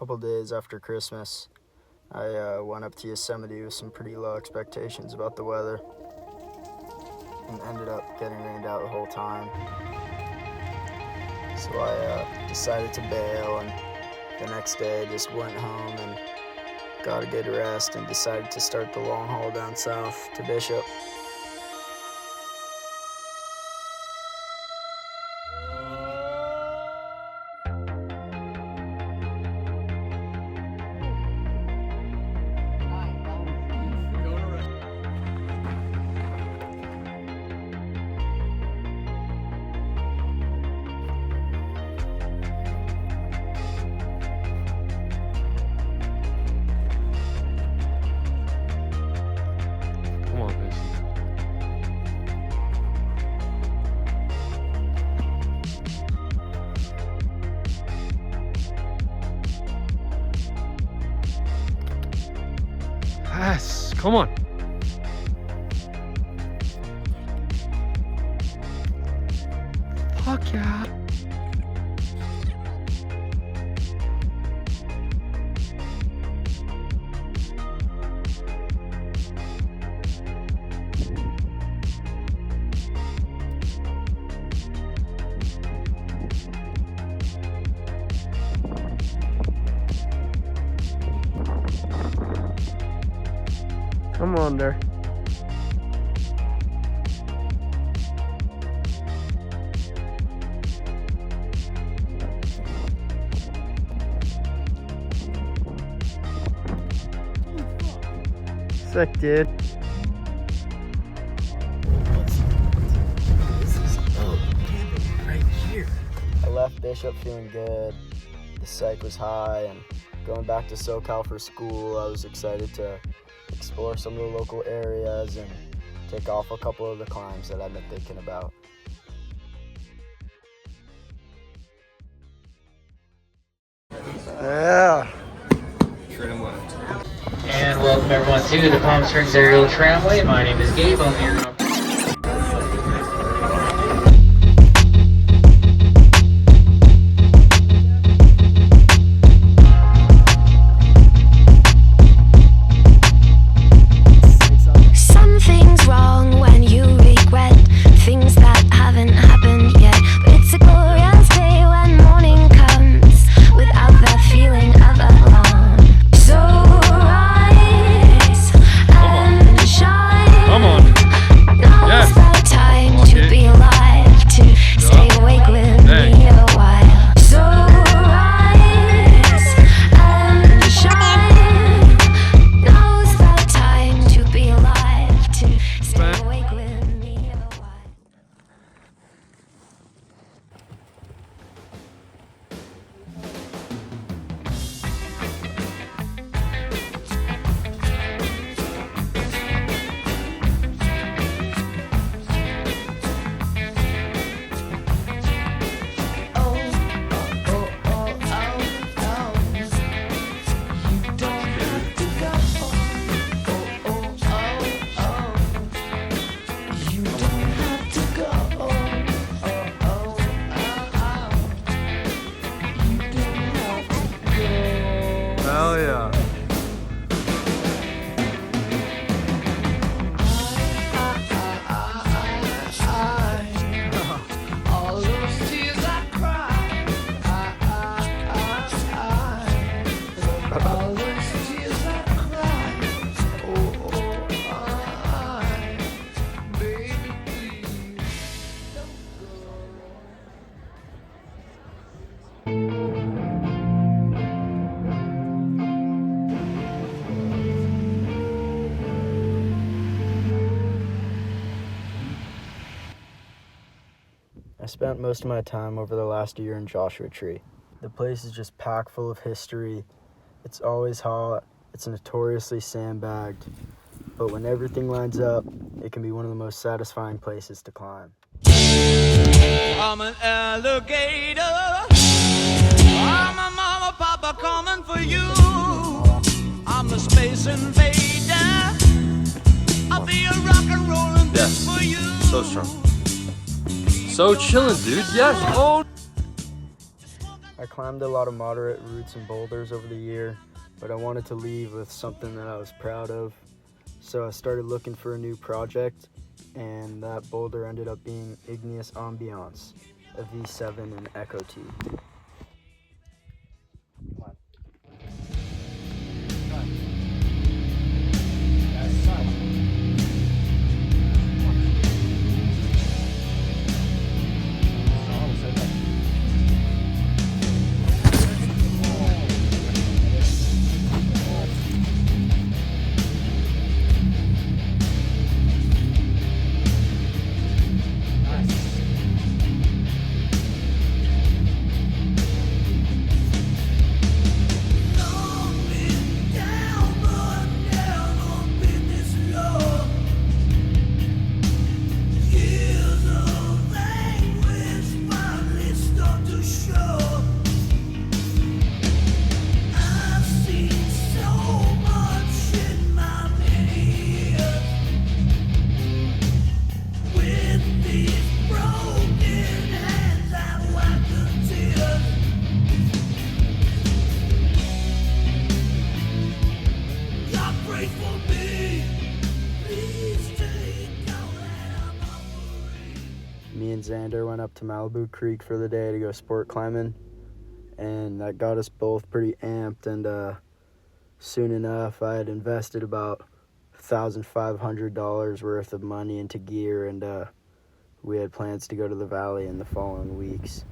couple days after Christmas, I went up to Yosemite with some pretty low expectations about the weather and ended up getting rained out the whole time. So I decided to bail, and the next day I just went home and got a good rest and decided to start the long haul down south to Bishop. Yes, come on. Fuck yeah. Come on there. Sick, dude. This is camping right here. I left Bishop feeling good. The psych was high, and going back to SoCal for school, I was excited to explore some of the local areas and take off a couple of the climbs that I've been thinking about. Yeah. Tramway. And welcome everyone to the Palm Springs Aerial Tramway. My name is Gabe. I'm here. Something's wrong when you regret things that haven't happened yet. But it's a glorious day when morning comes without that feeling of alarm. So rise and shine. Come on. Now's Yes. the time to be alive, to stay awake with me a while. So rise and shine. Now's the time to be alive, to stay awake with me a while. Hell yeah. All those tears I cried, all those tears I cried, baby, please don't go. I spent most of my time over the last year in Joshua Tree. The place is just packed full of history. It's always hot. It's notoriously sandbagged. But when everything lines up, it can be one of the most satisfying places to climb. I'm an alligator. I'm a mama, papa coming for you. I'm the space invader. I'll be a rock and rollin' bitch for you. So strong. So chillin', dude. Yes. Oh. I climbed a lot of moderate routes and boulders over the year, but I wanted to leave with something that I was proud of. So I started looking for a new project, and that boulder ended up being Igneous Ambiance, a V7 and Echo T. Me and Xander went up to Malibu Creek for the day to go sport climbing, and that got us both pretty amped. And soon enough, I had invested about $1,500 worth of money into gear, and we had plans to go to the valley in the following weeks.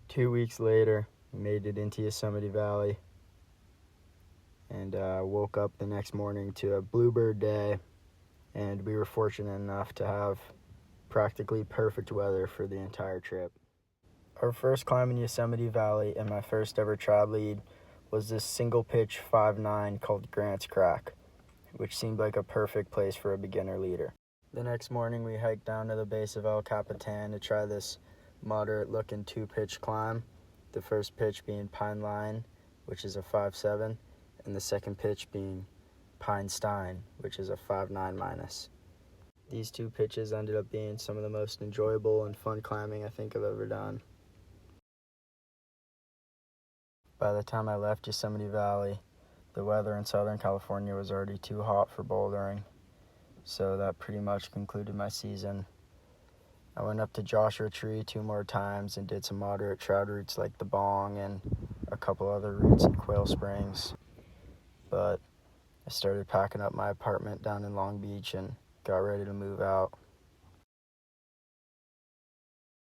2 weeks later, we made it into Yosemite Valley, and woke up the next morning to a bluebird day, and we were fortunate enough to have practically perfect weather for the entire trip. Our first climb in Yosemite Valley and my first ever trad lead was this single pitch 5.9 called Grant's Crack, which seemed like a perfect place for a beginner leader. The next morning we hiked down to the base of El Capitan to try this moderate looking 2-pitch climb, the first pitch being Pine Line, which is a 5.7, and the second pitch being Pine Stein, which is a 5.9 minus. These 2 pitches ended up being some of the most enjoyable and fun climbing I think I've ever done. By the time I left Yosemite Valley, the weather in Southern California was already too hot for bouldering, so that pretty much concluded my season. I went up to Joshua Tree 2 more times and did some moderate trad routes like the Bong and a couple other routes in Quail Springs. But I started packing up my apartment down in Long Beach and got ready to move out.